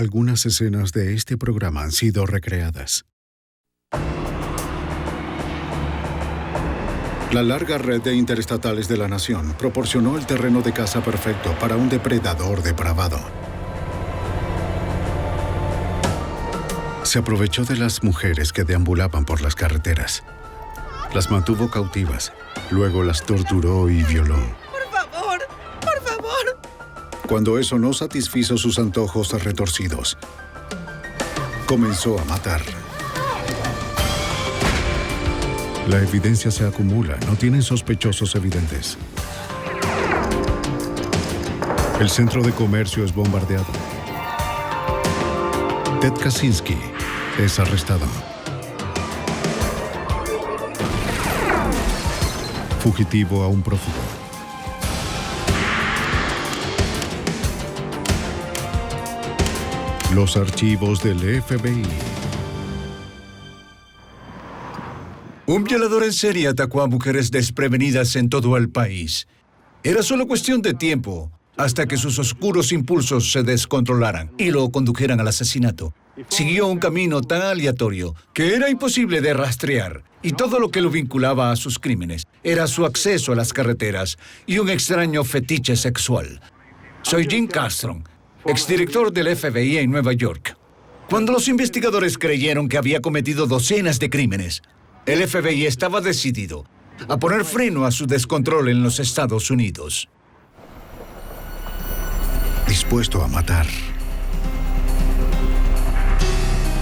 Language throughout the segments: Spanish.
Algunas escenas de este programa han sido recreadas. La larga red de interestatales de la nación proporcionó el terreno de caza perfecto para un depredador depravado. Se aprovechó de las mujeres que deambulaban por las carreteras. Las mantuvo cautivas, luego las torturó y violó. ¡Por favor! ¡Por favor! Cuando eso no satisfizo sus antojos retorcidos, comenzó a matar. La evidencia se acumula, no tienen sospechosos evidentes. El centro de comercio es bombardeado. Ted Kaczynski es arrestado. Fugitivo a un prófugo. Los archivos del FBI. Un violador en serie atacó a mujeres desprevenidas en todo el país. Era solo cuestión de tiempo hasta que sus oscuros impulsos se descontrolaran y lo condujeran al asesinato. Siguió un camino tan aleatorio que era imposible de rastrear, y todo lo que lo vinculaba a sus crímenes era su acceso a las carreteras y un extraño fetiche sexual. Soy Jim Castron, exdirector del FBI en Nueva York. Cuando los investigadores creyeron que había cometido docenas de crímenes, el FBI estaba decidido a poner freno a su descontrol en los Estados Unidos. Dispuesto a matar.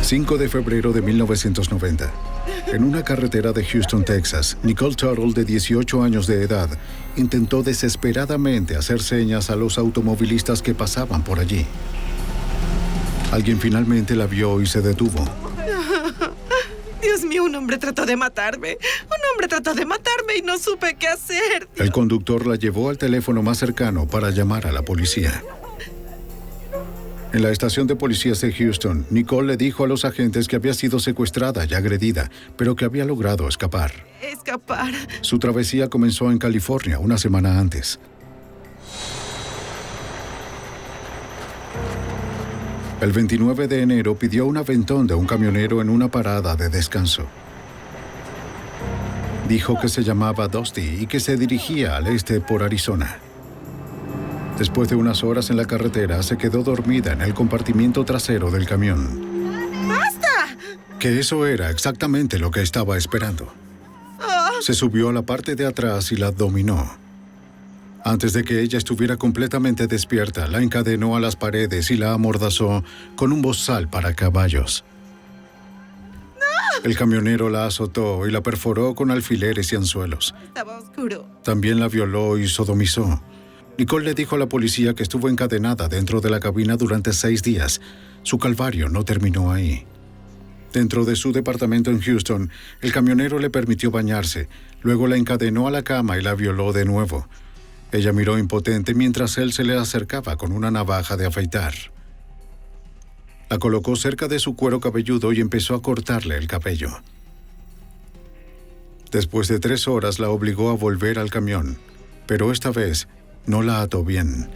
5 de febrero de 1990. En una carretera de Houston, Texas, Nicole Tuttle, de 18 años de edad, intentó desesperadamente hacer señas a los automovilistas que pasaban por allí. Alguien finalmente la vio y se detuvo. Dios mío, un hombre trató de matarme. Un hombre trató de matarme y no supe qué hacer. El conductor la llevó al teléfono más cercano para llamar a la policía. En la estación de policías de Houston, Nicole le dijo a los agentes que había sido secuestrada y agredida, pero que había logrado escapar. Escapar. Su travesía comenzó en California una semana antes. El 29 de enero pidió un aventón de un camionero en una parada de descanso. Dijo que se llamaba Dusty y que se dirigía al este por Arizona. Después de unas horas en la carretera, se quedó dormida en el compartimiento trasero del camión. ¡Basta! Que eso era exactamente lo que estaba esperando. Se subió a la parte de atrás y la dominó. Antes de que ella estuviera completamente despierta, la encadenó a las paredes y la amordazó con un bozal para caballos. El camionero la azotó y la perforó con alfileres y anzuelos. Estaba oscuro. También la violó y sodomizó. Nicole le dijo a la policía que estuvo encadenada dentro de la cabina durante 6 días. Su calvario no terminó ahí. Dentro de su departamento en Houston, el camionero le permitió bañarse. Luego la encadenó a la cama y la violó de nuevo. Ella miró impotente mientras él se le acercaba con una navaja de afeitar. La colocó cerca de su cuero cabelludo y empezó a cortarle el cabello. Después de 3 horas la obligó a volver al camión, pero esta vez no la ató bien.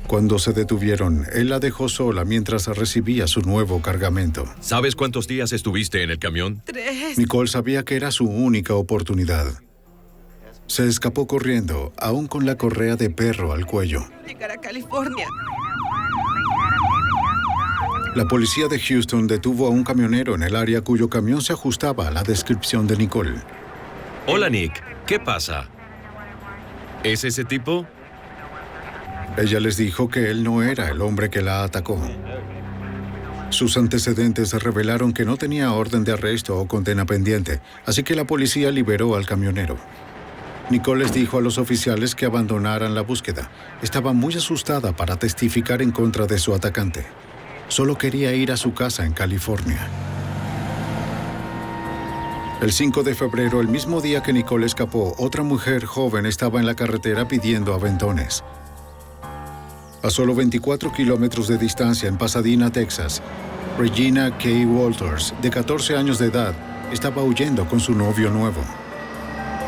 Cuando se detuvieron, él la dejó sola mientras recibía su nuevo cargamento. ¿Sabes cuántos días estuviste en el camión? 3. Nicole sabía que era su única oportunidad. Se escapó corriendo, aún con la correa de perro al cuello. Llegar a California. La policía de Houston detuvo a un camionero en el área cuyo camión se ajustaba a la descripción de Nicole. Hola, Nick. ¿Qué pasa? ¿Es ese tipo? Ella les dijo que él no era el hombre que la atacó. Sus antecedentes revelaron que no tenía orden de arresto o condena pendiente, así que la policía liberó al camionero. Nicole les dijo a los oficiales que abandonaran la búsqueda. Estaba muy asustada para testificar en contra de su atacante. Solo quería ir a su casa en California. El 5 de febrero, el mismo día que Nicole escapó, otra mujer joven estaba en la carretera pidiendo aventones. A solo 24 kilómetros de distancia, en Pasadena, Texas, Regina K. Walters, de 14 años de edad, estaba huyendo con su novio nuevo.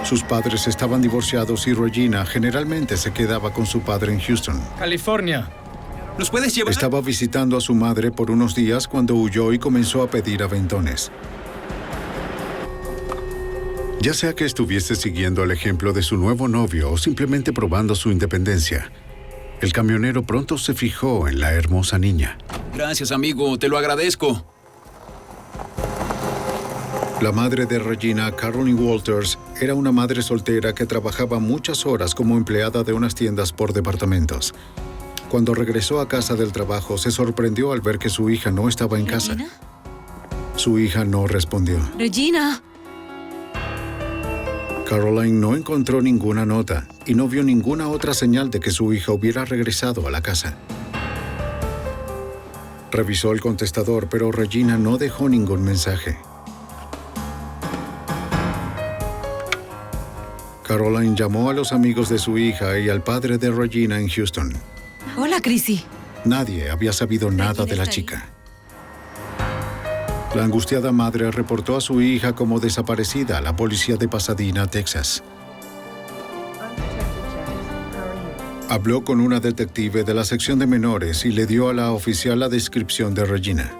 Sus padres estaban divorciados y Regina generalmente se quedaba con su padre en Houston. California. ¿Nos puedes llevar? Estaba visitando a su madre por unos días cuando huyó y comenzó a pedir aventones. Ya sea que estuviese siguiendo el ejemplo de su nuevo novio o simplemente probando su independencia, el camionero pronto se fijó en la hermosa niña. Gracias, amigo. Te lo agradezco. La madre de Regina, Caroline Walters, era una madre soltera que trabajaba muchas horas como empleada de unas tiendas por departamentos. Cuando regresó a casa del trabajo, se sorprendió al ver que su hija no estaba en casa. ¿Regina? Su hija no respondió. ¡Regina! Caroline no encontró ninguna nota y no vio ninguna otra señal de que su hija hubiera regresado a la casa. Revisó el contestador, pero Regina no dejó ningún mensaje. Caroline llamó a los amigos de su hija y al padre de Regina en Houston. Hola, Chrissy. Nadie había sabido nada de la chica. La angustiada madre reportó a su hija como desaparecida a la policía de Pasadena, Texas. Habló con una detective de la sección de menores y le dio a la oficial la descripción de Regina.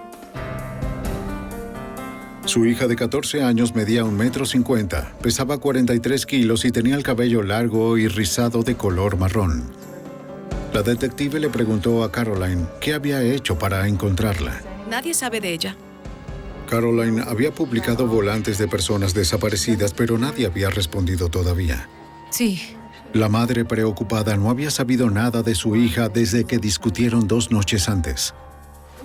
Su hija de 14 años medía 1,50 m, pesaba 43 kilos y tenía el cabello largo y rizado de color marrón. La detective le preguntó a Caroline qué había hecho para encontrarla. Nadie sabe de ella. Caroline había publicado volantes de personas desaparecidas, pero nadie había respondido todavía. Sí. La madre preocupada no había sabido nada de su hija desde que discutieron 2 noches antes.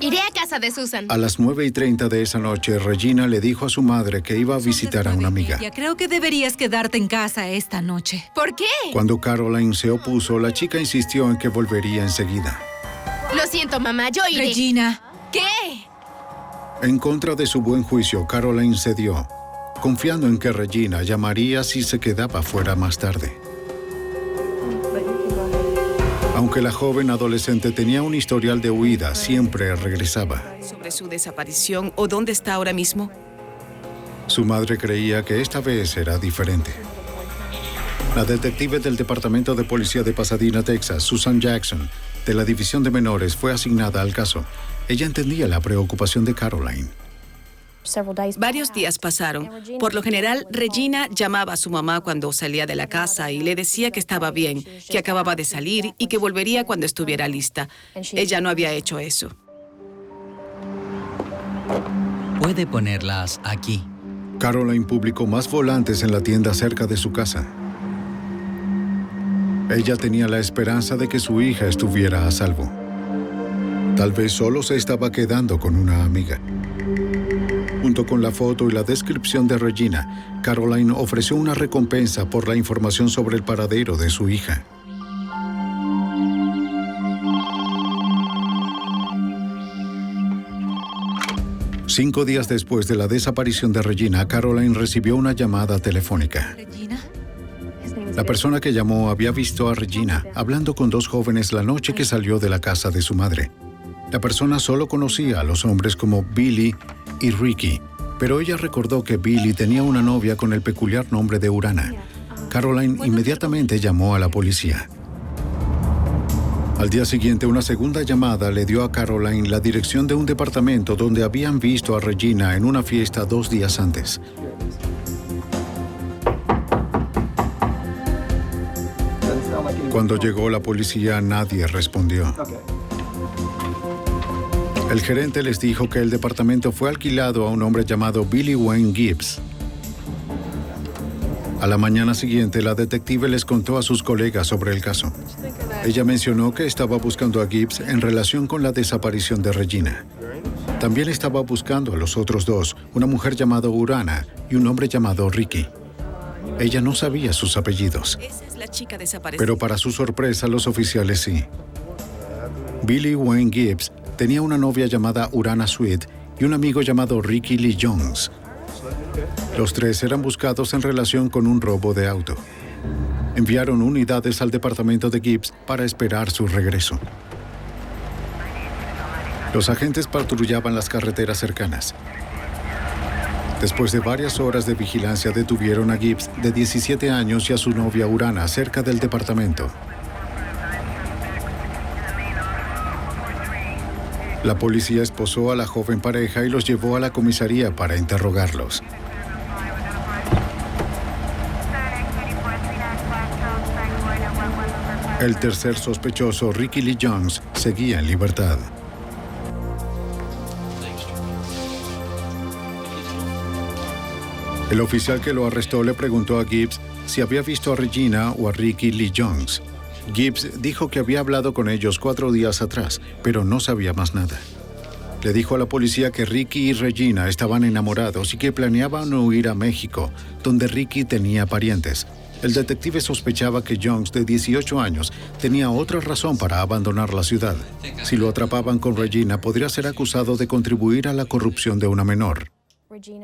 Iré a casa de Susan. A las 9:30 de esa noche, Regina le dijo a su madre que iba a visitar a una amiga. Ya creo que deberías quedarte en casa esta noche. ¿Por qué? Cuando Caroline se opuso, la chica insistió en que volvería enseguida. Lo siento, mamá, yo iré. Regina. ¿Qué? En contra de su buen juicio, Caroline cedió, confiando en que Regina llamaría si se quedaba fuera más tarde. Aunque la joven adolescente tenía un historial de huida, siempre regresaba. ¿Sobre su desaparición o dónde está ahora mismo? Su madre creía que esta vez era diferente. La detective del Departamento de Policía de Pasadena, Texas, Susan Jackson, de la División de Menores, fue asignada al caso. Ella entendía la preocupación de Caroline. Varios días pasaron. Por lo general, Regina llamaba a su mamá cuando salía de la casa y le decía que estaba bien, que acababa de salir y que volvería cuando estuviera lista. Ella no había hecho eso. Puede ponerlas aquí. Caroline publicó más volantes en la tienda cerca de su casa. Ella tenía la esperanza de que su hija estuviera a salvo. Tal vez solo se estaba quedando con una amiga. Junto con la foto y la descripción de Regina, Caroline ofreció una recompensa por la información sobre el paradero de su hija. Cinco días después de la desaparición de Regina, Caroline recibió una llamada telefónica. ¿Regina? La persona que llamó había visto a Regina hablando con 2 jóvenes la noche que salió de la casa de su madre. La persona solo conocía a los hombres como Billy y Ricky, pero ella recordó que Billy tenía una novia con el peculiar nombre de Urana. Caroline inmediatamente llamó a la policía. Al día siguiente, una segunda llamada le dio a Caroline la dirección de un departamento donde habían visto a Regina en una fiesta 2 días antes. Cuando llegó la policía, nadie respondió. El gerente les dijo que el departamento fue alquilado a un hombre llamado Billy Wayne Gibbs. A la mañana siguiente, la detective les contó a sus colegas sobre el caso. Ella mencionó que estaba buscando a Gibbs en relación con la desaparición de Regina. También estaba buscando a los otros 2, una mujer llamada Urana y un hombre llamado Ricky. Ella no sabía sus apellidos, Esa es la chica desaparecida. pero para su sorpresa, los oficiales sí. Billy Wayne Gibbs tenía una novia llamada Urana Sweet y un amigo llamado Ricky Lee Jones. Los 3 eran buscados en relación con un robo de auto. Enviaron unidades al departamento de Gibbs para esperar su regreso. Los agentes patrullaban las carreteras cercanas. Después de varias horas de vigilancia, detuvieron a Gibbs, de 17 años, y a su novia Urana cerca del departamento. La policía esposó a la joven pareja y los llevó a la comisaría para interrogarlos. El tercer sospechoso, Ricky Lee Jones, seguía en libertad. El oficial que lo arrestó le preguntó a Gibbs si había visto a Regina o a Ricky Lee Jones. Gibbs dijo que había hablado con ellos 4 días atrás, pero no sabía más nada. Le dijo a la policía que Ricky y Regina estaban enamorados y que planeaban huir a México, donde Ricky tenía parientes. El detective sospechaba que Jones, de 18 años, tenía otra razón para abandonar la ciudad. Si lo atrapaban con Regina, podría ser acusado de contribuir a la corrupción de una menor.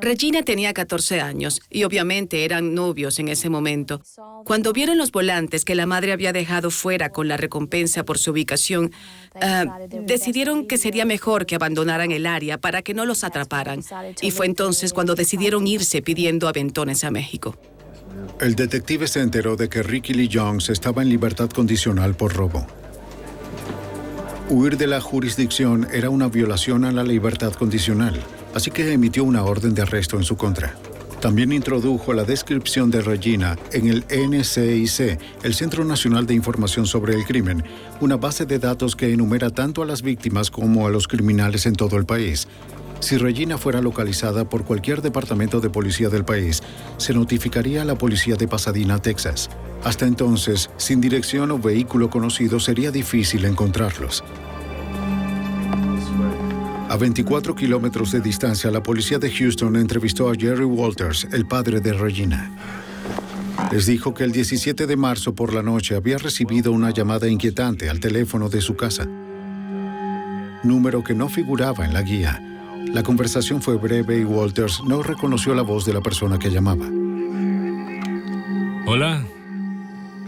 Regina tenía 14 años y obviamente eran novios en ese momento. Cuando vieron los volantes que la madre había dejado fuera con la recompensa por su ubicación, decidieron que sería mejor que abandonaran el área para que no los atraparan. Y fue entonces cuando decidieron irse pidiendo aventones a México. El detective se enteró de que Ricky Lee Jones estaba en libertad condicional por robo. Huir de la jurisdicción era una violación a la libertad condicional, así que emitió una orden de arresto en su contra. También introdujo la descripción de Regina en el NCIC, el Centro Nacional de Información sobre el Crimen, una base de datos que enumera tanto a las víctimas como a los criminales en todo el país. Si Regina fuera localizada por cualquier departamento de policía del país, se notificaría a la policía de Pasadena, Texas. Hasta entonces, sin dirección o vehículo conocido, sería difícil encontrarlos. A 24 kilómetros de distancia, la policía de Houston entrevistó a Jerry Walters, el padre de Regina. Les dijo que el 17 de marzo por la noche había recibido una llamada inquietante al teléfono de su casa, número que no figuraba en la guía. La conversación fue breve y Walters no reconoció la voz de la persona que llamaba. Hola.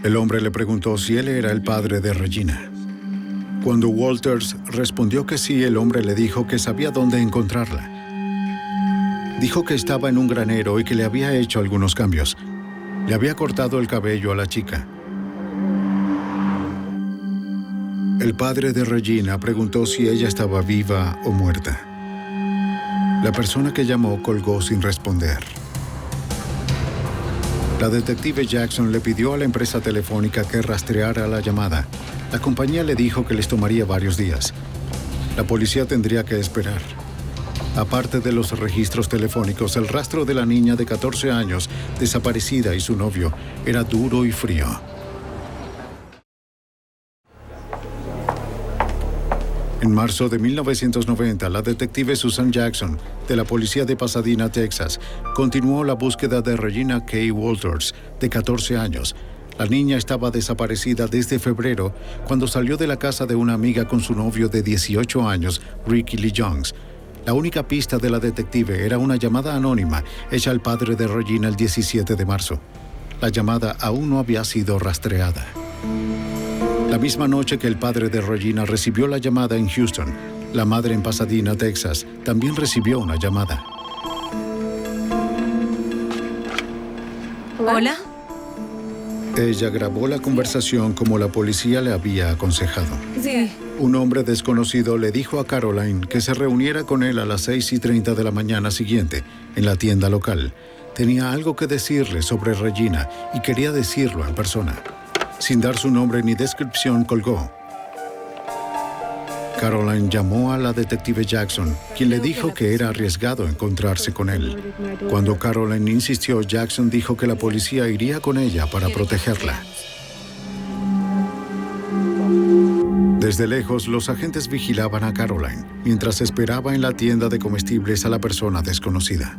El hombre le preguntó si él era el padre de Regina. Cuando Walters respondió que sí, el hombre le dijo que sabía dónde encontrarla. Dijo que estaba en un granero y que le había hecho algunos cambios. Le había cortado el cabello a la chica. El padre de Regina preguntó si ella estaba viva o muerta. La persona que llamó colgó sin responder. La detective Jackson le pidió a la empresa telefónica que rastreara la llamada. La compañía le dijo que les tomaría varios días. La policía tendría que esperar. Aparte de los registros telefónicos, el rastro de la niña de 14 años, desaparecida, y su novio, era duro y frío. En marzo de 1990, la detective Susan Jackson, de la policía de Pasadena, Texas, continuó la búsqueda de Regina K. Walters, de 14 años. La niña estaba desaparecida desde febrero, cuando salió de la casa de una amiga con su novio de 18 años, Ricky Lee Jones. La única pista de la detective era una llamada anónima hecha al padre de Regina el 17 de marzo. La llamada aún no había sido rastreada. La misma noche que el padre de Regina recibió la llamada en Houston, la madre en Pasadena, Texas, también recibió una llamada. ¿Hola? Ella grabó la conversación como la policía le había aconsejado. Sí. Un hombre desconocido le dijo a Caroline que se reuniera con él a las 6:30 de la mañana siguiente en la tienda local. Tenía algo que decirle sobre Regina y quería decirlo en persona. Sin dar su nombre ni descripción, colgó. Caroline llamó a la detective Jackson, quien le dijo que era arriesgado encontrarse con él. Cuando Caroline insistió, Jackson dijo que la policía iría con ella para protegerla. Desde lejos, los agentes vigilaban a Caroline, mientras esperaba en la tienda de comestibles a la persona desconocida.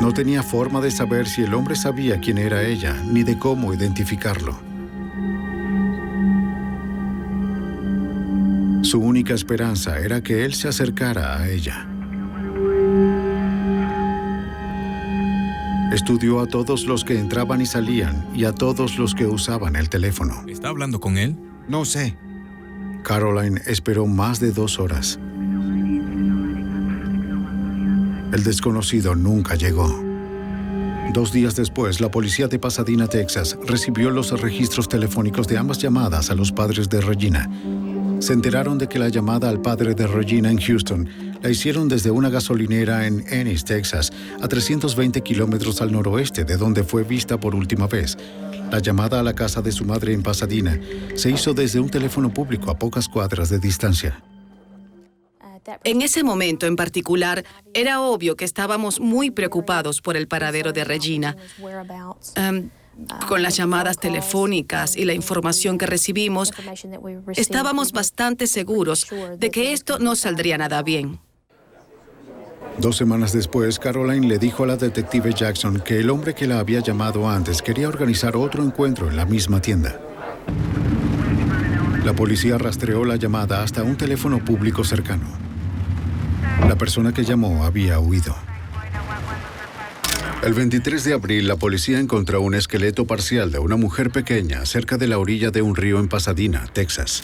No tenía forma de saber si el hombre sabía quién era ella, ni de cómo identificarlo. Su única esperanza era que él se acercara a ella. Estudió a todos los que entraban y salían y a todos los que usaban el teléfono. ¿Está hablando con él? No sé. Caroline esperó más de 2 horas. El desconocido nunca llegó. 2 días después, la policía de Pasadena, Texas, recibió los registros telefónicos de ambas llamadas a los padres de Regina. Se enteraron de que la llamada al padre de Regina en Houston la hicieron desde una gasolinera en Ennis, Texas, a 320 kilómetros al noroeste de donde fue vista por última vez. La llamada a la casa de su madre en Pasadena se hizo desde un teléfono público a pocas cuadras de distancia. En ese momento en particular, era obvio que estábamos muy preocupados por el paradero de Regina. Con las llamadas telefónicas y la información que recibimos, estábamos bastante seguros de que esto no saldría nada bien. 2 semanas después, Caroline le dijo a la detective Jackson que el hombre que la había llamado antes quería organizar otro encuentro en la misma tienda. La policía rastreó la llamada hasta un teléfono público cercano. La persona que llamó había huido. El 23 de abril, la policía encontró un esqueleto parcial de una mujer pequeña cerca de la orilla de un río en Pasadena, Texas.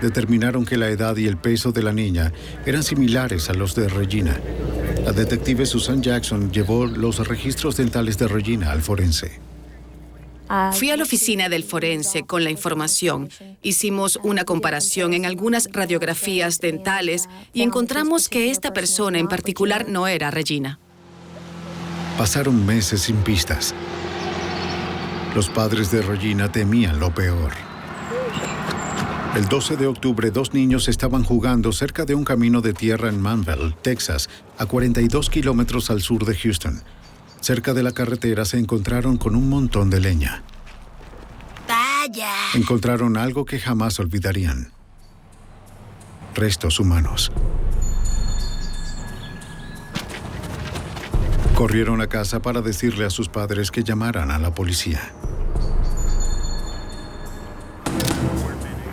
Determinaron que la edad y el peso de la niña eran similares a los de Regina. La detective Susan Jackson llevó los registros dentales de Regina al forense. Fui a la oficina del forense con la información. Hicimos una comparación en algunas radiografías dentales y encontramos que esta persona en particular no era Regina. Pasaron meses sin pistas. Los padres de Regina temían lo peor. El 12 de octubre, 2 niños estaban jugando cerca de un camino de tierra en Manville, Texas, a 42 kilómetros al sur de Houston. Cerca de la carretera se encontraron con un montón de leña. ¡Vaya! Encontraron algo que jamás olvidarían. Restos humanos. Corrieron a casa para decirle a sus padres que llamaran a la policía.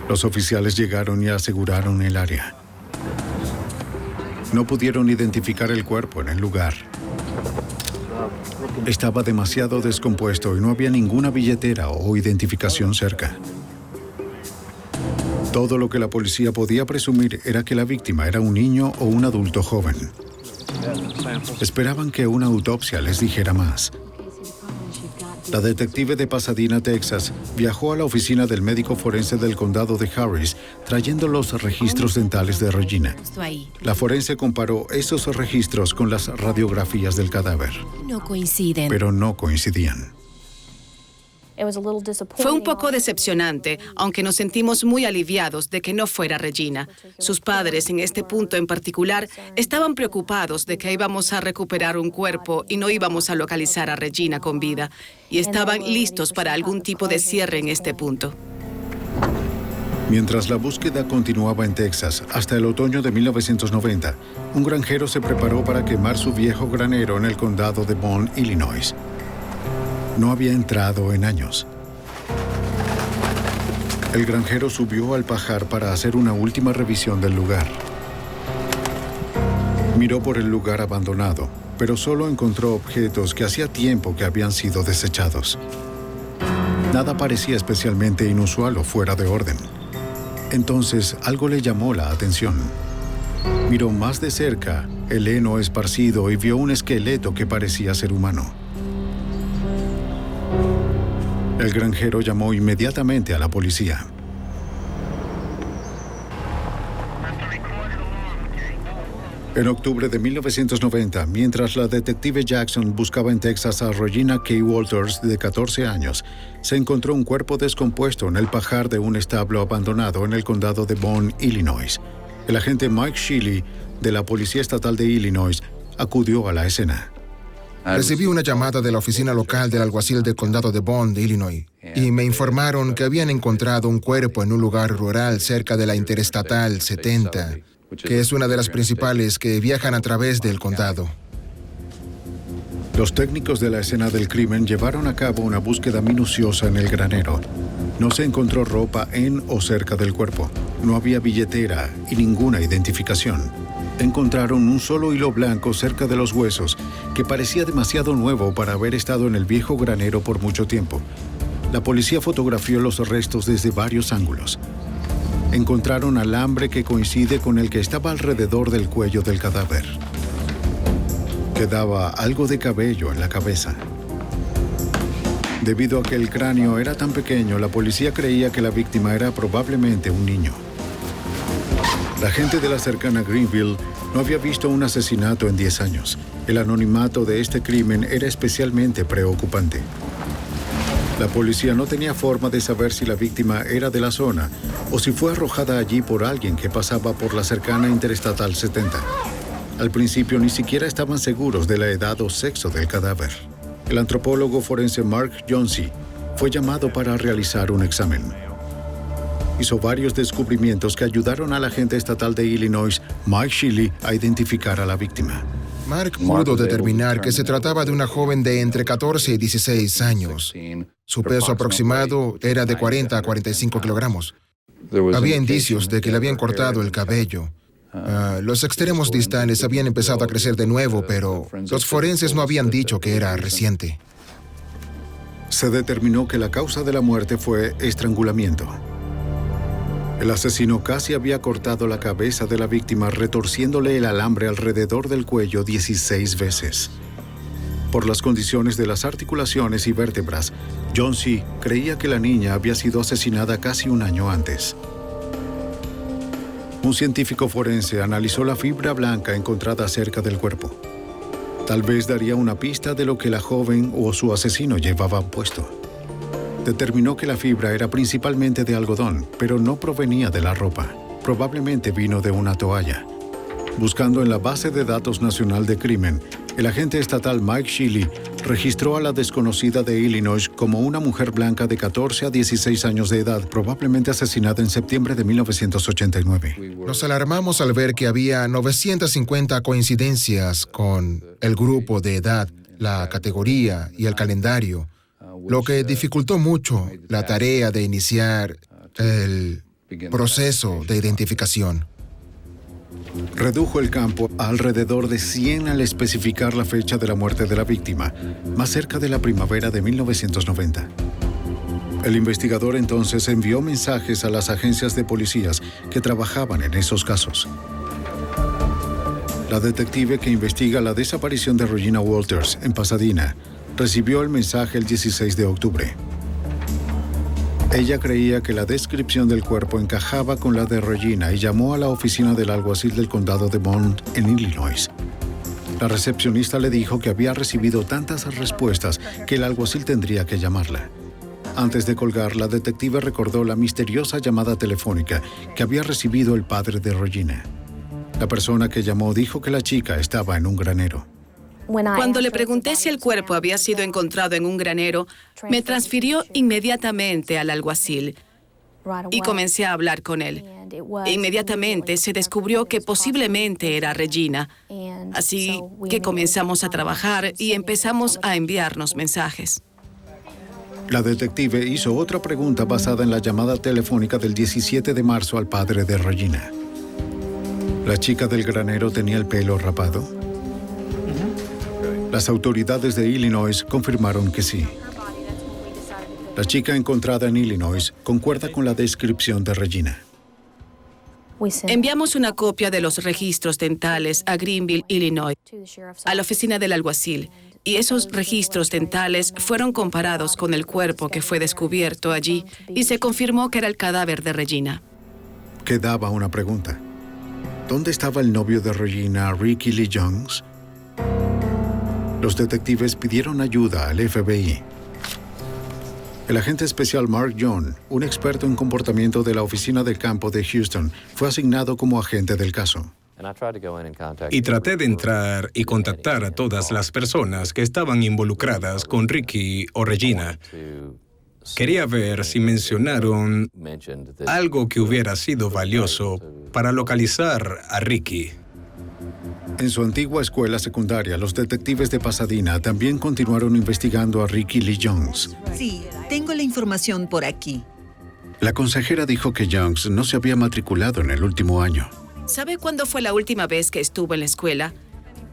Los oficiales llegaron y aseguraron el área. No pudieron identificar el cuerpo en el lugar. Estaba demasiado descompuesto y no había ninguna billetera o identificación cerca. Todo lo que la policía podía presumir era que la víctima era un niño o un adulto joven. Esperaban que una autopsia les dijera más. La detective de Pasadena, Texas, viajó a la oficina del médico forense del condado de Harris, trayendo los registros dentales de Regina. La forense comparó esos registros con las radiografías del cadáver. No coinciden. Pero no coincidían. Fue un poco decepcionante, aunque nos sentimos muy aliviados de que no fuera Regina. Sus padres, en este punto en particular, estaban preocupados de que íbamos a recuperar un cuerpo y no íbamos a localizar a Regina con vida, y estaban listos para algún tipo de cierre en este punto. Mientras la búsqueda continuaba en Texas, hasta el otoño de 1990, un granjero se preparó para quemar su viejo granero en el condado de Bond, Illinois. No había entrado en años. El granjero subió al pajar para hacer una última revisión del lugar. Miró por el lugar abandonado, pero solo encontró objetos que hacía tiempo que habían sido desechados. Nada parecía especialmente inusual o fuera de orden. Entonces, algo le llamó la atención. Miró más de cerca el heno esparcido y vio un esqueleto que parecía ser humano. El granjero llamó inmediatamente a la policía. En octubre de 1990, mientras la detective Jackson buscaba en Texas a Regina K. Walters, de 14 años, se encontró un cuerpo descompuesto en el pajar de un establo abandonado en el condado de Bond, Illinois. El agente Mike Shealy, de la Policía Estatal de Illinois, acudió a la escena. Recibí una llamada de la oficina local del alguacil del condado de Bond, Illinois, y me informaron que habían encontrado un cuerpo en un lugar rural cerca de la Interestatal 70, que es una de las principales que viajan a través del condado. Los técnicos de la escena del crimen llevaron a cabo una búsqueda minuciosa en el granero. No se encontró ropa en o cerca del cuerpo. No había billetera y ninguna identificación. Encontraron un solo hilo blanco cerca de los huesos que parecía demasiado nuevo para haber estado en el viejo granero por mucho tiempo. La policía fotografió los restos desde varios ángulos. Encontraron alambre que coincide con el que estaba alrededor del cuello del cadáver. Quedaba algo de cabello en la cabeza. Debido a que el cráneo era tan pequeño, la policía creía que la víctima era probablemente un niño. La gente de la cercana Greenville no había visto un asesinato en 10 años. El anonimato de este crimen era especialmente preocupante. La policía no tenía forma de saber si la víctima era de la zona o si fue arrojada allí por alguien que pasaba por la cercana Interestatal 70. Al principio ni siquiera estaban seguros de la edad o sexo del cadáver. El antropólogo forense Mark Johnsey fue llamado para realizar un examen. Hizo varios descubrimientos que ayudaron al agente estatal de Illinois, Mike Shelley, a identificar a la víctima. Mark pudo determinar que se trataba de una joven de entre 14 y 16 años. Su peso aproximado era de 40 a 45 kilogramos. Había indicios de que le habían cortado el cabello. Los extremos distales habían empezado a crecer de nuevo, pero los forenses no habían dicho que era reciente. Se determinó que la causa de la muerte fue estrangulamiento. El asesino casi había cortado la cabeza de la víctima retorciéndole el alambre alrededor del cuello 16 veces. Por las condiciones de las articulaciones y vértebras, Johnsey creía que la niña había sido asesinada casi un año antes. Un científico forense analizó la fibra blanca encontrada cerca del cuerpo. Tal vez daría una pista de lo que la joven o su asesino llevaban puesto. Determinó que la fibra era principalmente de algodón, pero no provenía de la ropa. Probablemente vino de una toalla. Buscando en la base de datos nacional de crimen, el agente estatal Mike Shelley registró a la desconocida de Illinois como una mujer blanca de 14 a 16 años de edad, probablemente asesinada en septiembre de 1989. Nos alarmamos al ver que había 950 coincidencias con el grupo de edad, la categoría y el calendario, lo que dificultó mucho la tarea de iniciar el proceso de identificación. Redujo el campo a alrededor de 100 al especificar la fecha de la muerte de la víctima, más cerca de la primavera de 1990. El investigador entonces envió mensajes a las agencias de policías que trabajaban en esos casos. La detective que investiga la desaparición de Regina Walters en Pasadena recibió el mensaje el 16 de octubre. Ella creía que la descripción del cuerpo encajaba con la de Regina y llamó a la oficina del alguacil del condado de Bond en Illinois. La recepcionista le dijo que había recibido tantas respuestas que el alguacil tendría que llamarla. Antes de colgar, la detective recordó la misteriosa llamada telefónica que había recibido el padre de Regina. La persona que llamó dijo que la chica estaba en un granero. Cuando le pregunté si el cuerpo había sido encontrado en un granero, me transfirió inmediatamente al alguacil y comencé a hablar con él. E inmediatamente se descubrió que posiblemente era Regina. Así que comenzamos a trabajar y empezamos a enviarnos mensajes. La detective hizo otra pregunta basada en la llamada telefónica del 17 de marzo al padre de Regina. ¿La chica del granero tenía el pelo rapado? Las autoridades de Illinois confirmaron que sí. La chica encontrada en Illinois concuerda con la descripción de Regina. Enviamos una copia de los registros dentales a Greenville, Illinois, a la oficina del alguacil, y esos registros dentales fueron comparados con el cuerpo que fue descubierto allí y se confirmó que era el cadáver de Regina. Quedaba una pregunta. ¿Dónde estaba el novio de Regina, Ricky Lee Jones? Los detectives pidieron ayuda al FBI. El agente especial Mark John, un experto en comportamiento de la oficina del campo de Houston, fue asignado como agente del caso. Y traté de entrar y contactar a todas las personas que estaban involucradas con Ricky o Regina. Quería ver si mencionaron algo que hubiera sido valioso para localizar a Ricky. En su antigua escuela secundaria, los detectives de Pasadena también continuaron investigando a Ricky Lee Jones. Sí, tengo la información por aquí. La consejera dijo que Jones no se había matriculado en el último año. ¿Sabe cuándo fue la última vez que estuvo en la escuela?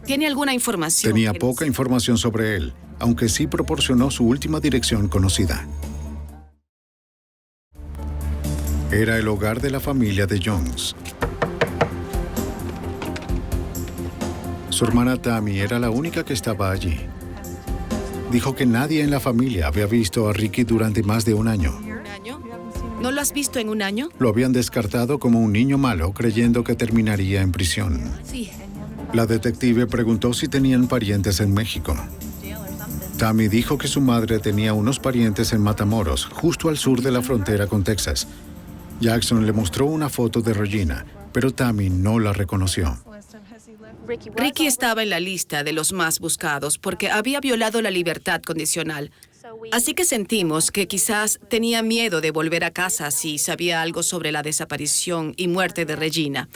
¿Tiene alguna información? Tenía poca información sobre él, aunque sí proporcionó su última dirección conocida. Era el hogar de la familia de Jones. Su hermana Tammy era la única que estaba allí. Dijo que nadie en la familia había visto a Ricky durante más de un año. ¿Un año? ¿No lo has visto en un año? Lo habían descartado como un niño malo, creyendo que terminaría en prisión. Sí. La detective preguntó si tenían parientes en México. Tammy dijo que su madre tenía unos parientes en Matamoros, justo al sur de la frontera con Texas. Jackson le mostró una foto de Regina, pero Tammy no la reconoció. Ricky estaba en la lista de los más buscados porque había violado la libertad condicional. Así que sentimos que quizás tenía miedo de volver a casa si sabía algo sobre la desaparición y muerte de Regina.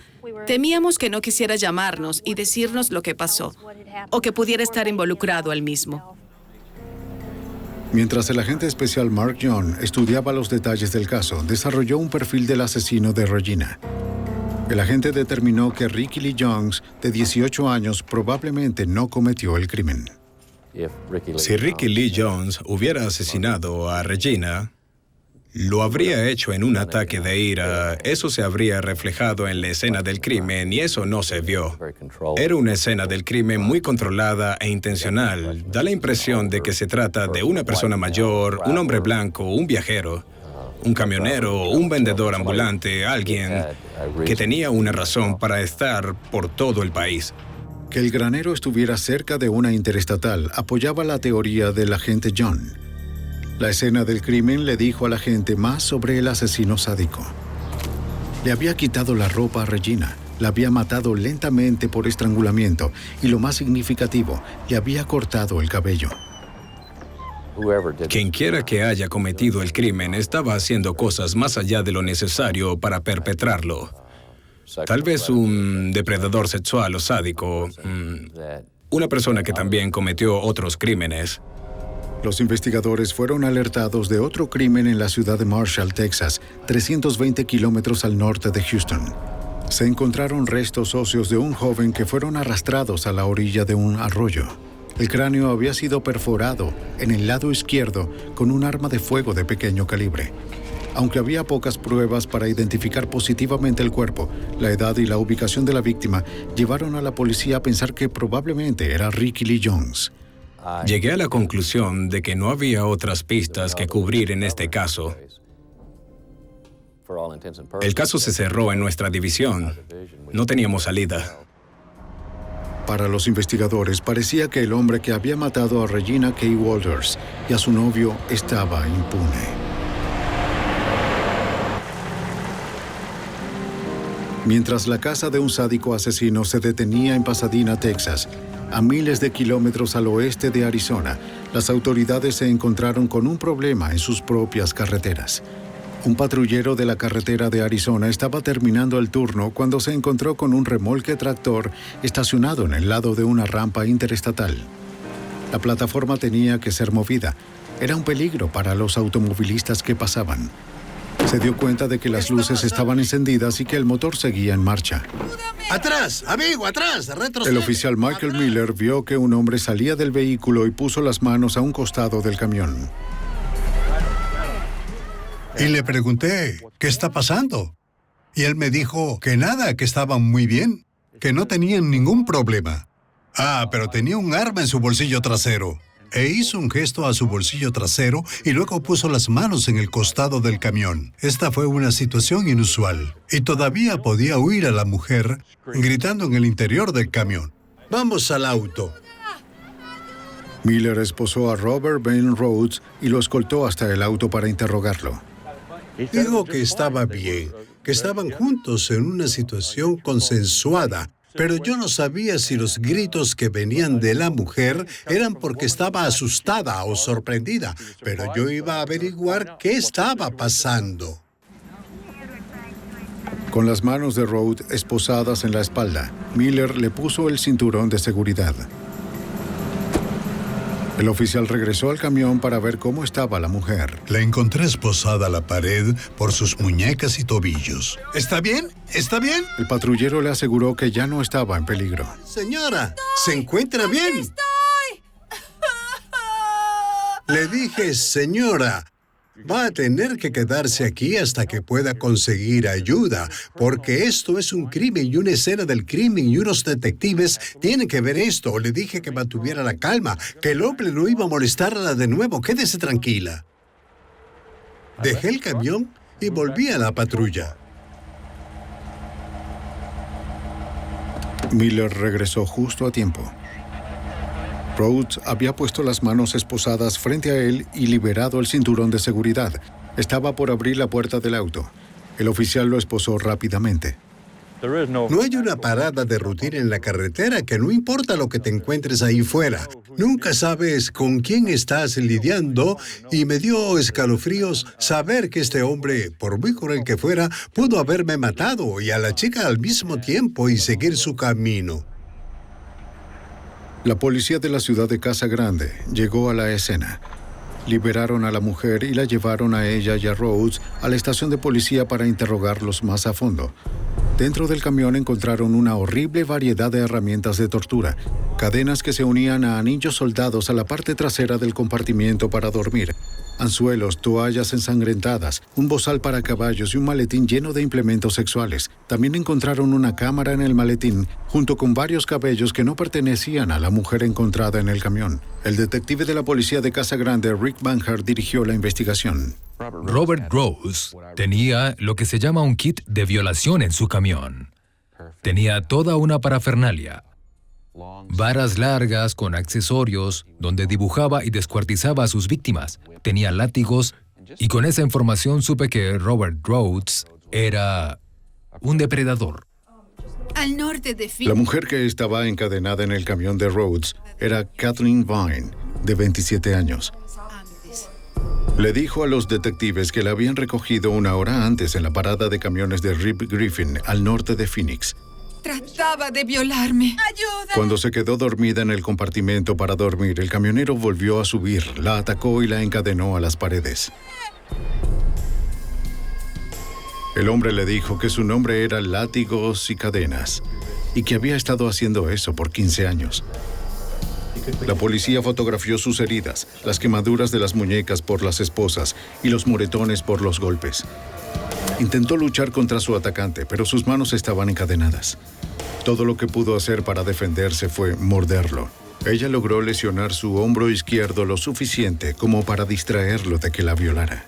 Temíamos que no quisiera llamarnos y decirnos lo que pasó, o que pudiera estar involucrado él mismo. Mientras el agente especial Mark John estudiaba los detalles del caso, desarrolló un perfil del asesino de Regina. El agente determinó que Ricky Lee Jones, de 18 años, probablemente no cometió el crimen. Si Ricky Lee Jones hubiera asesinado a Regina, lo habría hecho en un ataque de ira. Eso se habría reflejado en la escena del crimen y eso no se vio. Era una escena del crimen muy controlada e intencional. Da la impresión de que se trata de una persona mayor, un hombre blanco, un viajero, un camionero, un vendedor ambulante, alguien que tenía una razón para estar por todo el país. Que el granero estuviera cerca de una interestatal apoyaba la teoría del agente John. La escena del crimen le dijo a la gente más sobre el asesino sádico. Le había quitado la ropa a Regina, la había matado lentamente por estrangulamiento y, lo más significativo, le había cortado el cabello. Quien quiera que haya cometido el crimen estaba haciendo cosas más allá de lo necesario para perpetrarlo. Tal vez un depredador sexual o sádico, una persona que también cometió otros crímenes. Los investigadores fueron alertados de otro crimen en la ciudad de Marshall, Texas, 320 kilómetros al norte de Houston. Se encontraron restos óseos de un joven que fueron arrastrados a la orilla de un arroyo. El cráneo había sido perforado en el lado izquierdo con un arma de fuego de pequeño calibre. Aunque había pocas pruebas para identificar positivamente el cuerpo, la edad y la ubicación de la víctima llevaron a la policía a pensar que probablemente era Ricky Lee Jones. Llegué a la conclusión de que no había otras pistas que cubrir en este caso. El caso se cerró en nuestra división. No teníamos salida. Para los investigadores, parecía que el hombre que había matado a Regina K. Walters y a su novio estaba impune. Mientras la casa de un sádico asesino se detenía en Pasadena, Texas, a miles de kilómetros al oeste de Arizona, las autoridades se encontraron con un problema en sus propias carreteras. Un patrullero de la carretera de Arizona estaba terminando el turno cuando se encontró con un remolque tractor estacionado en el lado de una rampa interestatal. La plataforma tenía que ser movida. Era un peligro para los automovilistas que pasaban. Se dio cuenta de que las luces estaban encendidas y que el motor seguía en marcha. ¡Atrás, amigo, atrás! ¡Retrocede! El oficial Michael Miller vio que un hombre salía del vehículo y puso las manos a un costado del camión. Y le pregunté, ¿qué está pasando? Y él me dijo que nada, que estaban muy bien, que no tenían ningún problema. Pero tenía un arma en su bolsillo trasero. E hizo un gesto a su bolsillo trasero y luego puso las manos en el costado del camión. Esta fue una situación inusual. Y todavía podía oír a la mujer gritando en el interior del camión. ¡Vamos al auto! Miller esposó a Robert Bain Rhodes y lo escoltó hasta el auto para interrogarlo. Dijo que estaba bien, que estaban juntos en una situación consensuada. Pero yo no sabía si los gritos que venían de la mujer eran porque estaba asustada o sorprendida, pero yo iba a averiguar qué estaba pasando. Con las manos de Rhodes esposadas en la espalda, Miller le puso el cinturón de seguridad. El oficial regresó al camión para ver cómo estaba la mujer. La encontré esposada a la pared por sus muñecas y tobillos. ¿Está bien? ¿Está bien? El patrullero le aseguró que ya no estaba en peligro. Señora, ¿se encuentra bien? ¡Estoy! Le dije, señora, Va a tener que quedarse aquí hasta que pueda conseguir ayuda, porque esto es un crimen y una escena del crimen y unos detectives tienen que ver esto. Le dije que mantuviera la calma, que el hombre no iba a molestarla de nuevo. Quédese tranquila. Dejé el camión y volví a la patrulla. Miller regresó justo a tiempo. Rhodes había puesto las manos esposadas frente a él y liberado el cinturón de seguridad. Estaba por abrir la puerta del auto. El oficial lo esposó rápidamente. No hay una parada de rutina en la carretera que no importa lo que te encuentres ahí fuera. Nunca sabes con quién estás lidiando y me dio escalofríos saber que este hombre, por muy cruel que fuera, pudo haberme matado y a la chica al mismo tiempo y seguir su camino. La policía de la ciudad de Casa Grande llegó a la escena. Liberaron a la mujer y la llevaron a ella y a Rhodes a la estación de policía para interrogarlos más a fondo. Dentro del camión encontraron una horrible variedad de herramientas de tortura, cadenas que se unían a anillos soldados a la parte trasera del compartimiento para dormir, anzuelos, toallas ensangrentadas, un bozal para caballos y un maletín lleno de implementos sexuales. También encontraron una cámara en el maletín, junto con varios cabellos que no pertenecían a la mujer encontrada en el camión. El detective de la policía de Casa Grande, Rick Banhart, dirigió la investigación. Robert Rose tenía lo que se llama un kit de violación en su camión. Tenía toda una parafernalia. Varas largas con accesorios donde dibujaba y descuartizaba a sus víctimas. Tenía látigos y con esa información supe que Robert Rhodes era un depredador. Al norte de Phoenix. La mujer que estaba encadenada en el camión de Rhodes era Kathleen Vine, de 27 años. Le dijo a los detectives que la habían recogido una hora antes en la parada de camiones de Rip Griffin, al norte de Phoenix. Trataba de violarme. ¡Ayuda! Cuando se quedó dormida en el compartimento para dormir, el camionero volvió a subir, la atacó y la encadenó a las paredes. El hombre le dijo que su nombre era Látigos y Cadenas y que había estado haciendo eso por 15 años. La policía fotografió sus heridas, las quemaduras de las muñecas por las esposas y los moretones por los golpes. Intentó luchar contra su atacante, pero sus manos estaban encadenadas. Todo lo que pudo hacer para defenderse fue morderlo. Ella logró lesionar su hombro izquierdo lo suficiente como para distraerlo de que la violara.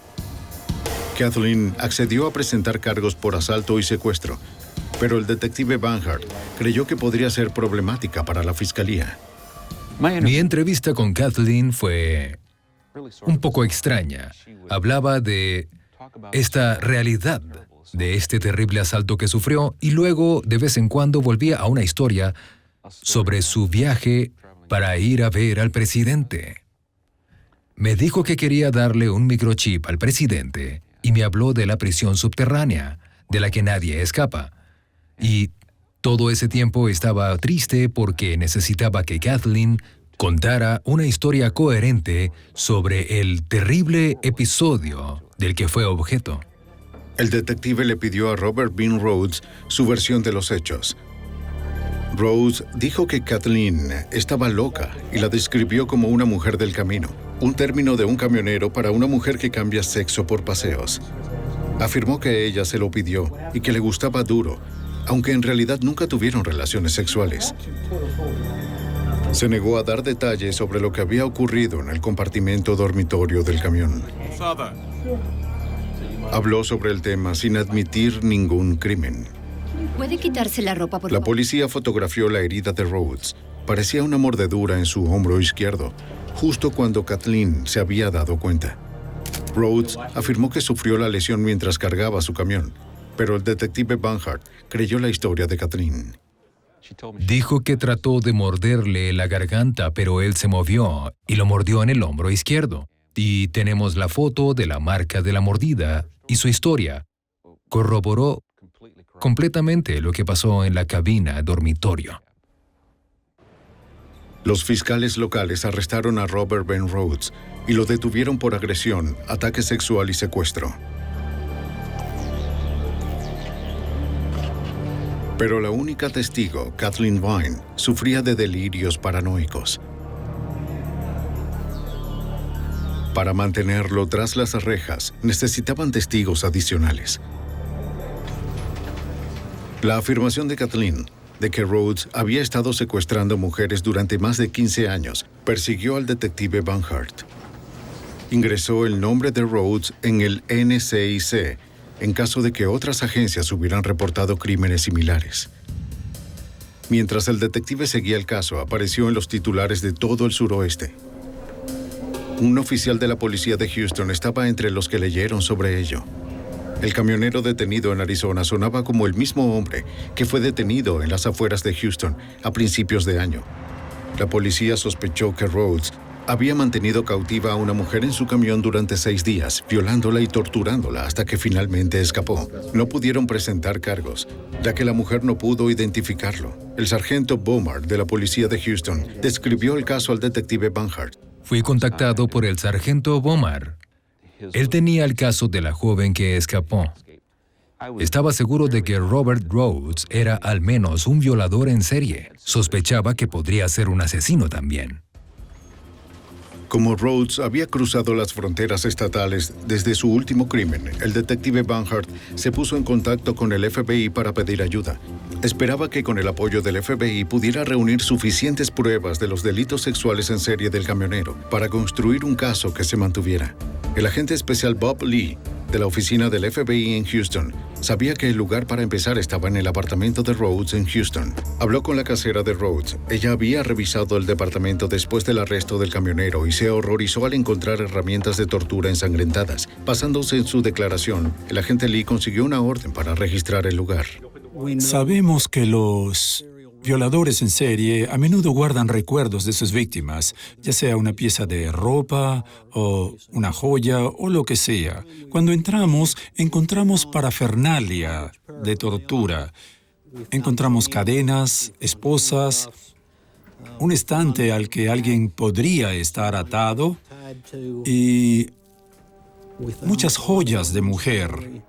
Kathleen accedió a presentar cargos por asalto y secuestro, pero el detective Banhart creyó que podría ser problemática para la fiscalía. Mi entrevista con Kathleen fue un poco extraña. Hablaba de esta realidad, de este terrible asalto que sufrió, y luego, de vez en cuando, volvía a una historia sobre su viaje para ir a ver al presidente. Me dijo que quería darle un microchip al presidente y me habló de la prisión subterránea, de la que nadie escapa. Y todo ese tiempo estaba triste porque necesitaba que Kathleen contara una historia coherente sobre el terrible episodio del que fue objeto. El detective le pidió a Robert Bean Rhodes su versión de los hechos. Rhodes dijo que Kathleen estaba loca y la describió como una mujer del camino, un término de un camionero para una mujer que cambia sexo por paseos. Afirmó que ella se lo pidió y que le gustaba duro, aunque en realidad nunca tuvieron relaciones sexuales. Se negó a dar detalles sobre lo que había ocurrido en el compartimento dormitorio del camión. Habló sobre el tema sin admitir ningún crimen. ¿Puede quitarse la ropa, por favor? La policía fotografió la herida de Rhodes. Parecía una mordedura en su hombro izquierdo, justo cuando Kathleen se había dado cuenta. Rhodes afirmó que sufrió la lesión mientras cargaba su camión, pero el detective Banhart creyó la historia de Kathleen. Dijo que trató de morderle la garganta, pero él se movió y lo mordió en el hombro izquierdo. Y tenemos la foto de la marca de la mordida y su historia. Corroboró completamente lo que pasó en la cabina dormitorio. Los fiscales locales arrestaron a Robert Ben Rhodes y lo detuvieron por agresión, ataque sexual y secuestro. Pero la única testigo, Kathleen Vine, sufría de delirios paranoicos. Para mantenerlo tras las rejas, necesitaban testigos adicionales. La afirmación de Kathleen de que Rhodes había estado secuestrando mujeres durante más de 15 años persiguió al detective Banhart. Ingresó el nombre de Rhodes en el NCIC en caso de que otras agencias hubieran reportado crímenes similares. Mientras el detective seguía el caso, apareció en los titulares de todo el suroeste. Un oficial de la policía de Houston estaba entre los que leyeron sobre ello. El camionero detenido en Arizona sonaba como el mismo hombre que fue detenido en las afueras de Houston a principios de año. La policía sospechó que Rhodes había mantenido cautiva a una mujer en su camión durante 6 días, violándola y torturándola hasta que finalmente escapó. No pudieron presentar cargos, ya que la mujer no pudo identificarlo. El sargento Bomar de la policía de Houston describió el caso al detective Banhart. Fui contactado por el sargento Bomar. Él tenía el caso de la joven que escapó. Estaba seguro de que Robert Rhodes era al menos un violador en serie. Sospechaba que podría ser un asesino también. Como Rhodes había cruzado las fronteras estatales desde su último crimen, el detective Banhart se puso en contacto con el FBI para pedir ayuda. Esperaba que con el apoyo del FBI pudiera reunir suficientes pruebas de los delitos sexuales en serie del camionero para construir un caso que se mantuviera. El agente especial Bob Lee, de la oficina del FBI en Houston, sabía que el lugar para empezar estaba en el apartamento de Rhodes en Houston. Habló con la casera de Rhodes. Ella había revisado el departamento después del arresto del camionero y se horrorizó al encontrar herramientas de tortura ensangrentadas. Basándose en su declaración, el agente Lee consiguió una orden para registrar el lugar. Sabemos que los violadores en serie a menudo guardan recuerdos de sus víctimas, ya sea una pieza de ropa o una joya o lo que sea. Cuando entramos parafernalia de tortura. Encontramos cadenas, esposas, un estante al que alguien podría estar atado y muchas joyas de mujer.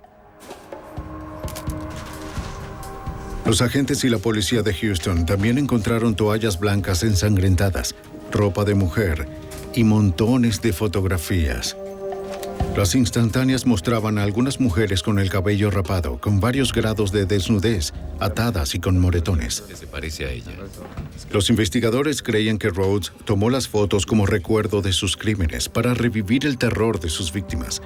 Los agentes y la policía de Houston también encontraron toallas blancas ensangrentadas, ropa de mujer y montones de fotografías. Las instantáneas mostraban a algunas mujeres con el cabello rapado, con varios grados de desnudez, atadas y con moretones. Se parece a ella. Los investigadores creían que Rhodes tomó las fotos como recuerdo de sus crímenes para revivir el terror de sus víctimas.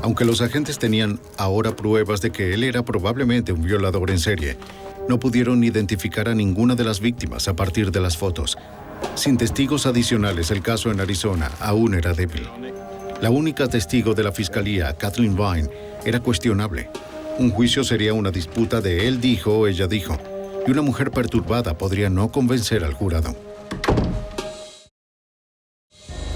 Aunque los agentes tenían ahora pruebas de que él era probablemente un violador en serie, no pudieron identificar a ninguna de las víctimas a partir de las fotos. Sin testigos adicionales, el caso en Arizona aún era débil. La única testigo de la fiscalía, Kathleen Vine, era cuestionable. Un juicio sería una disputa de él dijo, ella dijo, y una mujer perturbada podría no convencer al jurado.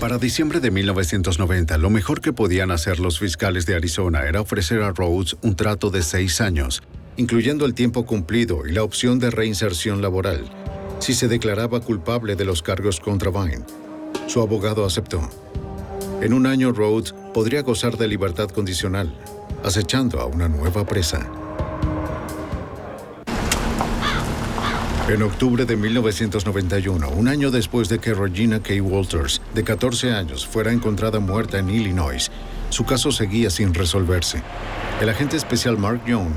Para diciembre de 1990, lo mejor que podían hacer los fiscales de Arizona era ofrecer a Rhodes un trato de 6 años, incluyendo el tiempo cumplido y la opción de reinserción laboral, si se declaraba culpable de los cargos contra Vine. Su abogado aceptó. En un año, Rhodes podría gozar de libertad condicional, acechando a una nueva presa. En octubre de 1991, un año después de que Regina K. Walters, de 14 años, fuera encontrada muerta en Illinois, su caso seguía sin resolverse. El agente especial Mark Young,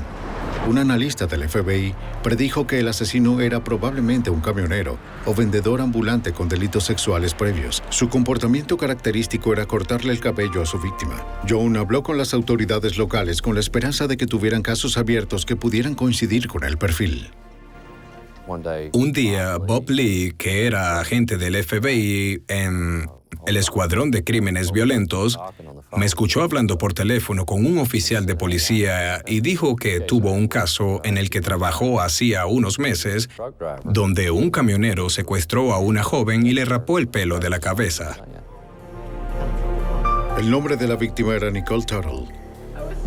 un analista del FBI, predijo que el asesino era probablemente un camionero o vendedor ambulante con delitos sexuales previos. Su comportamiento característico era cortarle el cabello a su víctima. Young habló con las autoridades locales con la esperanza de que tuvieran casos abiertos que pudieran coincidir con el perfil. Un día, Bob Lee, que era agente del FBI en el Escuadrón de Crímenes Violentos, me escuchó hablando por teléfono con un oficial de policía y dijo que tuvo un caso en el que trabajó hacía unos meses, donde un camionero secuestró a una joven y le rapó el pelo de la cabeza. El nombre de la víctima era Nicole Tuttle.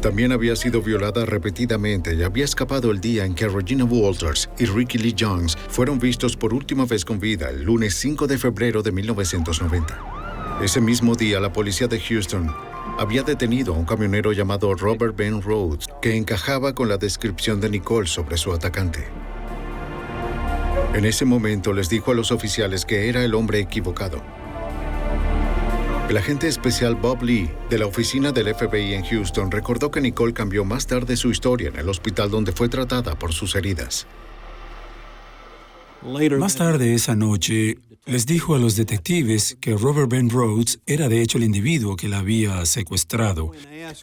También había sido violada repetidamente y había escapado el día en que Regina Walters y Ricky Lee Jones fueron vistos por última vez con vida, el lunes 5 de febrero de 1990. Ese mismo día, la policía de Houston había detenido a un camionero llamado Robert Ben Rhodes, que encajaba con la descripción de Nicole sobre su atacante. En ese momento les dijo a los oficiales que era el hombre equivocado. El agente especial Bob Lee, de la oficina del FBI en Houston, recordó que Nicole cambió más tarde su historia en el hospital donde fue tratada por sus heridas. Más tarde esa noche, les dijo a los detectives que Robert Ben Rhodes era de hecho el individuo que la había secuestrado.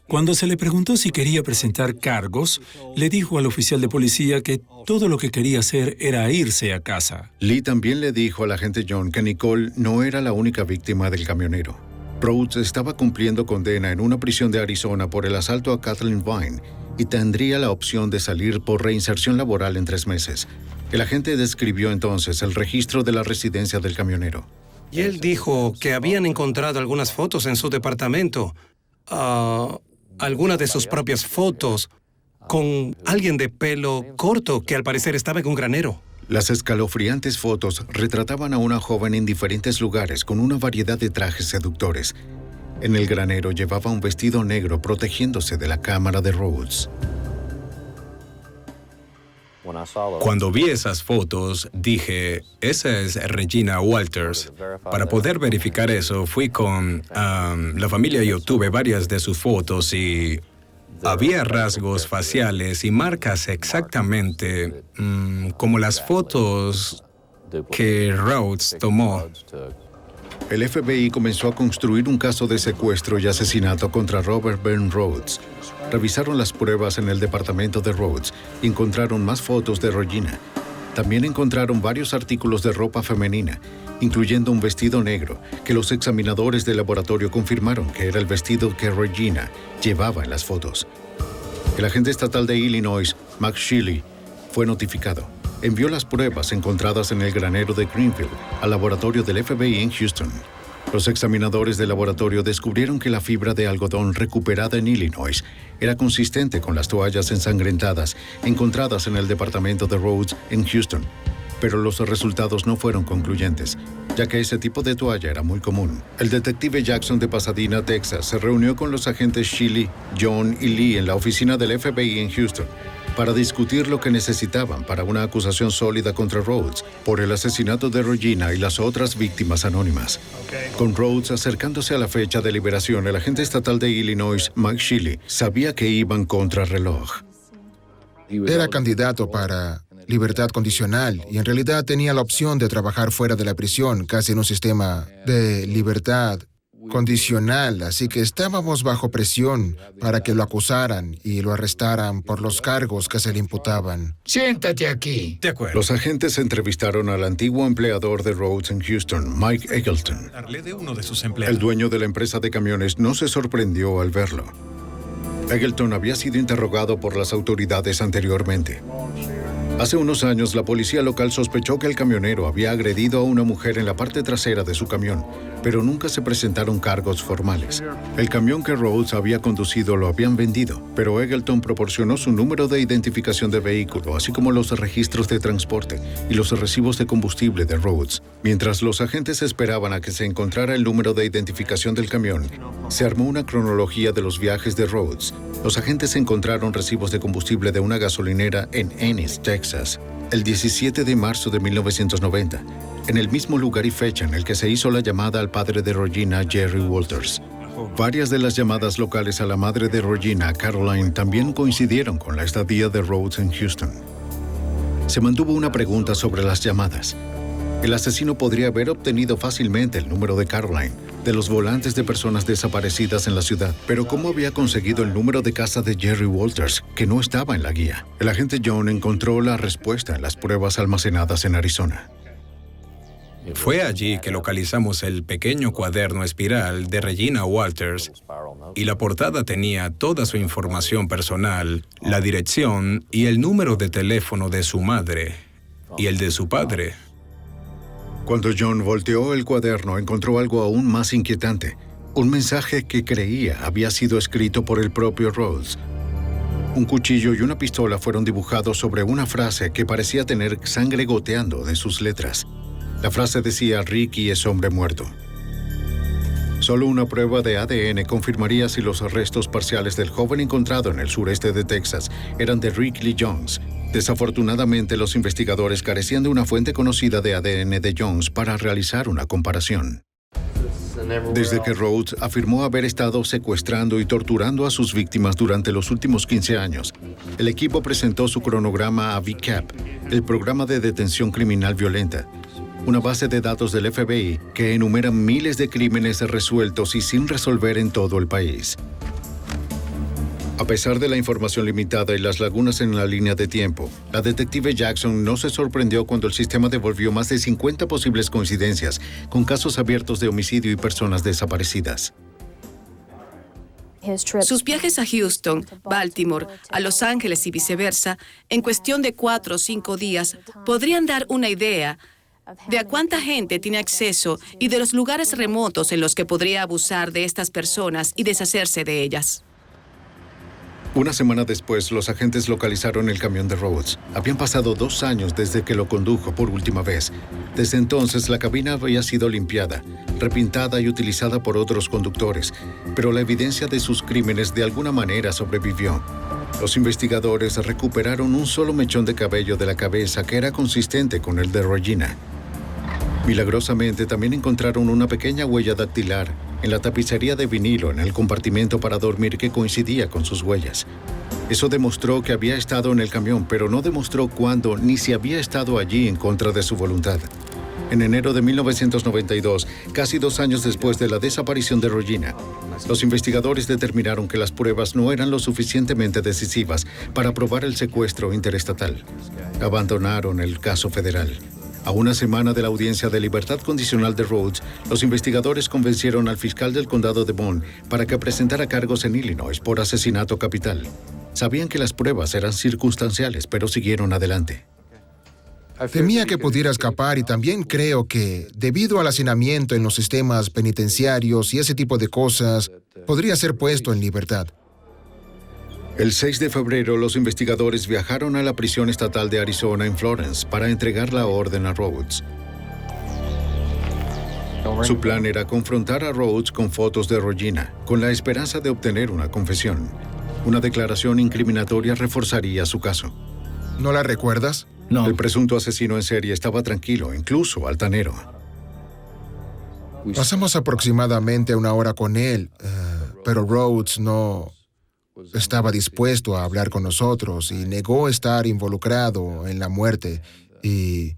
Cuando se le preguntó si quería presentar cargos, le dijo al oficial de policía que todo lo que quería hacer era irse a casa. Lee también le dijo al agente John que Nicole no era la única víctima del camionero. Rhodes estaba cumpliendo condena en una prisión de Arizona por el asalto a Kathleen Vine y tendría la opción de salir por reinserción laboral en 3 meses. El agente describió entonces el registro de la residencia del camionero. Y él dijo que habían encontrado algunas fotos en su departamento, algunas de sus propias fotos, con alguien de pelo corto que al parecer estaba en un granero. Las escalofriantes fotos retrataban a una joven en diferentes lugares con una variedad de trajes seductores. En el granero llevaba un vestido negro protegiéndose de la cámara de Rhodes. Cuando vi esas fotos, dije, esa es Regina Walters. Para poder verificar eso, fui con la familia y obtuve varias de sus fotos y había rasgos faciales y marcas exactamente como las fotos que Rhodes tomó. El FBI comenzó a construir un caso de secuestro y asesinato contra Robert Ben Rhodes. Revisaron las pruebas en el departamento de Rhodes y encontraron más fotos de Regina. También encontraron varios artículos de ropa femenina, incluyendo un vestido negro, que los examinadores del laboratorio confirmaron que era el vestido que Regina llevaba en las fotos. El agente estatal de Illinois, Max Sheely, fue notificado. Envió las pruebas encontradas en el granero de Greenfield al laboratorio del FBI en Houston. Los examinadores del laboratorio descubrieron que la fibra de algodón recuperada en Illinois era consistente con las toallas ensangrentadas encontradas en el departamento de Rhodes en Houston. Pero los resultados no fueron concluyentes, ya que ese tipo de toalla era muy común. El detective Jackson de Pasadena, Texas, se reunió con los agentes Sheely, John y Lee en la oficina del FBI en Houston para discutir lo que necesitaban para una acusación sólida contra Rhodes por el asesinato de Regina y las otras víctimas anónimas. Con Rhodes acercándose a la fecha de liberación, el agente estatal de Illinois, Mike Sheely, sabía que iban contra reloj. Era candidato para libertad condicional y en realidad tenía la opción de trabajar fuera de la prisión, casi en un sistema de libertad condicional, así que estábamos bajo presión para que lo acusaran y lo arrestaran por los cargos que se le imputaban. Siéntate aquí. De acuerdo. Los agentes entrevistaron al antiguo empleador de Rhodes en Houston, Mike Eggleton. De uno de sus empleados. El dueño de la empresa de camiones no se sorprendió al verlo. Eggleton había sido interrogado por las autoridades anteriormente. Hace unos años, la policía local sospechó que el camionero había agredido a una mujer en la parte trasera de su camión, pero nunca se presentaron cargos formales. El camión que Rhodes había conducido lo habían vendido, pero Eggleton proporcionó su número de identificación de vehículo, así como los registros de transporte y los recibos de combustible de Rhodes. Mientras los agentes esperaban a que se encontrara el número de identificación del camión, se armó una cronología de los viajes de Rhodes. Los agentes encontraron recibos de combustible de una gasolinera en Ennis, Texas, el 17 de marzo de 1990, en el mismo lugar y fecha en el que se hizo la llamada al padre de Regina, Jerry Walters. Varias de las llamadas locales a la madre de Regina, Caroline, también coincidieron con la estadía de Rhodes en Houston. Se mantuvo una pregunta sobre las llamadas. El asesino podría haber obtenido fácilmente el número de Caroline, de los volantes de personas desaparecidas en la ciudad, pero ¿cómo había conseguido el número de casa de Jerry Walters, que no estaba en la guía? El agente John encontró la respuesta en las pruebas almacenadas en Arizona. Fue allí que localizamos el pequeño cuaderno espiral de Regina Walters y la portada tenía toda su información personal, la dirección y el número de teléfono de su madre y el de su padre. Cuando John volteó el cuaderno, encontró algo aún más inquietante. Un mensaje que creía había sido escrito por el propio Rhodes. Un cuchillo y una pistola fueron dibujados sobre una frase que parecía tener sangre goteando de sus letras. La frase decía: Ricky es hombre muerto. Solo una prueba de ADN confirmaría si los restos parciales del joven encontrado en el sureste de Texas eran de Rick Lee Jones. Desafortunadamente, los investigadores carecían de una fuente conocida de ADN de Jones para realizar una comparación. Desde que Rhodes afirmó haber estado secuestrando y torturando a sus víctimas durante los últimos 15 años, el equipo presentó su cronograma a VCAP, el programa de detención criminal violenta, una base de datos del FBI que enumera miles de crímenes resueltos y sin resolver en todo el país. A pesar de la información limitada y las lagunas en la línea de tiempo, la detective Jackson no se sorprendió cuando el sistema devolvió más de 50 posibles coincidencias con casos abiertos de homicidio y personas desaparecidas. Sus viajes a Houston, Baltimore, a Los Ángeles y viceversa, en cuestión de 4 o 5 días, podrían dar una idea de a cuánta gente tiene acceso y de los lugares remotos en los que podría abusar de estas personas y deshacerse de ellas. Una semana después, los agentes localizaron el camión de Rhodes. Habían pasado 2 años desde que lo condujo por última vez. Desde entonces, la cabina había sido limpiada, repintada y utilizada por otros conductores, pero la evidencia de sus crímenes de alguna manera sobrevivió. Los investigadores recuperaron un solo mechón de cabello de la cabeza que era consistente con el de Regina. Milagrosamente, también encontraron una pequeña huella dactilar en la tapicería de vinilo en el compartimento para dormir que coincidía con sus huellas. Eso demostró que había estado en el camión, pero no demostró cuándo ni si había estado allí en contra de su voluntad. En enero de 1992, casi 2 años después de la desaparición de Regina, los investigadores determinaron que las pruebas no eran lo suficientemente decisivas para probar el secuestro interestatal. Abandonaron el caso federal. A una semana de la audiencia de libertad condicional de Rhodes, los investigadores convencieron al fiscal del condado de Bond para que presentara cargos en Illinois por asesinato capital. Sabían que las pruebas eran circunstanciales, pero siguieron adelante. Temía que pudiera escapar y también creo que, debido al hacinamiento en los sistemas penitenciarios y ese tipo de cosas, podría ser puesto en libertad. El 6 de febrero, los investigadores viajaron a la prisión estatal de Arizona en Florence para entregar la orden a Rhodes. Su plan era confrontar a Rhodes con fotos de Regina, con la esperanza de obtener una confesión. Una declaración incriminatoria reforzaría su caso. ¿No la recuerdas? No. El presunto asesino en serie estaba tranquilo, incluso altanero. Pasamos aproximadamente 1 hora con él, pero Rhodes no estaba dispuesto a hablar con nosotros y negó estar involucrado en la muerte y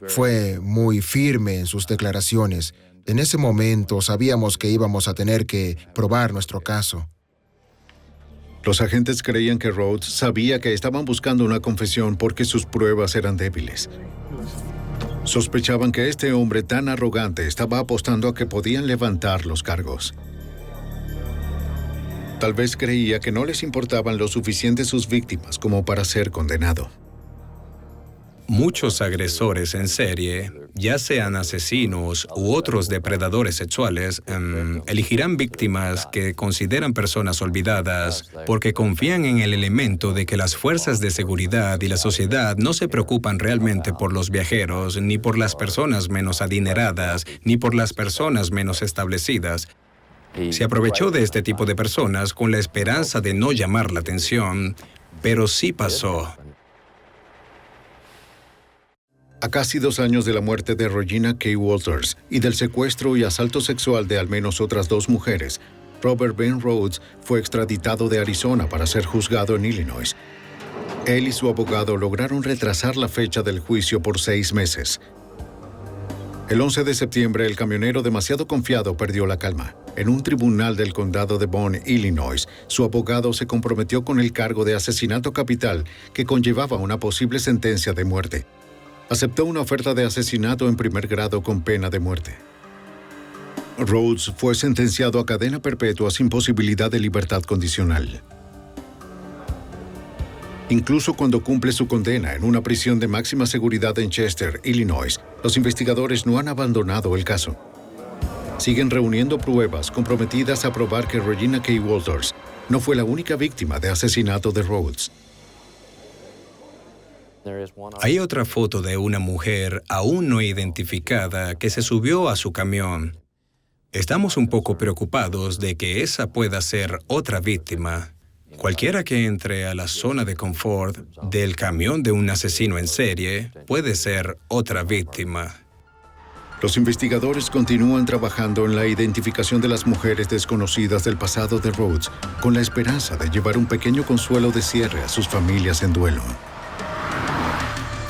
fue muy firme en sus declaraciones. En ese momento sabíamos que íbamos a tener que probar nuestro caso. Los agentes creían que Rhodes sabía que estaban buscando una confesión porque sus pruebas eran débiles. Sospechaban que este hombre tan arrogante estaba apostando a que podían levantar los cargos. Tal vez creía que no les importaban lo suficiente sus víctimas como para ser condenado. Muchos agresores en serie, ya sean asesinos u otros depredadores sexuales, elegirán víctimas que consideran personas olvidadas porque confían en el elemento de que las fuerzas de seguridad y la sociedad no se preocupan realmente por los viajeros, ni por las personas menos adineradas, ni por las personas menos establecidas. Se aprovechó de este tipo de personas con la esperanza de no llamar la atención, pero sí pasó. A casi 2 años de la muerte de Regina K. Walters y del secuestro y asalto sexual de al menos otras 2 mujeres, Robert Ben Rhodes fue extraditado de Arizona para ser juzgado en Illinois. Él y su abogado lograron retrasar la fecha del juicio por 6 meses. El 11 de septiembre, el camionero demasiado confiado perdió la calma. En un tribunal del condado de Bond, Illinois, su abogado se comprometió con el cargo de asesinato capital que conllevaba una posible sentencia de muerte. Aceptó una oferta de asesinato en primer grado con pena de muerte. Rhodes fue sentenciado a cadena perpetua sin posibilidad de libertad condicional. Incluso cuando cumple su condena en una prisión de máxima seguridad en Chester, Illinois, los investigadores no han abandonado el caso. Siguen reuniendo pruebas comprometidas a probar que Regina K. Walters no fue la única víctima de asesinato de Rhodes. Hay otra foto de una mujer aún no identificada que se subió a su camión. Estamos un poco preocupados de que esa pueda ser otra víctima. Cualquiera que entre a la zona de confort del camión de un asesino en serie puede ser otra víctima. Los investigadores continúan trabajando en la identificación de las mujeres desconocidas del pasado de Rhodes, con la esperanza de llevar un pequeño consuelo de cierre a sus familias en duelo.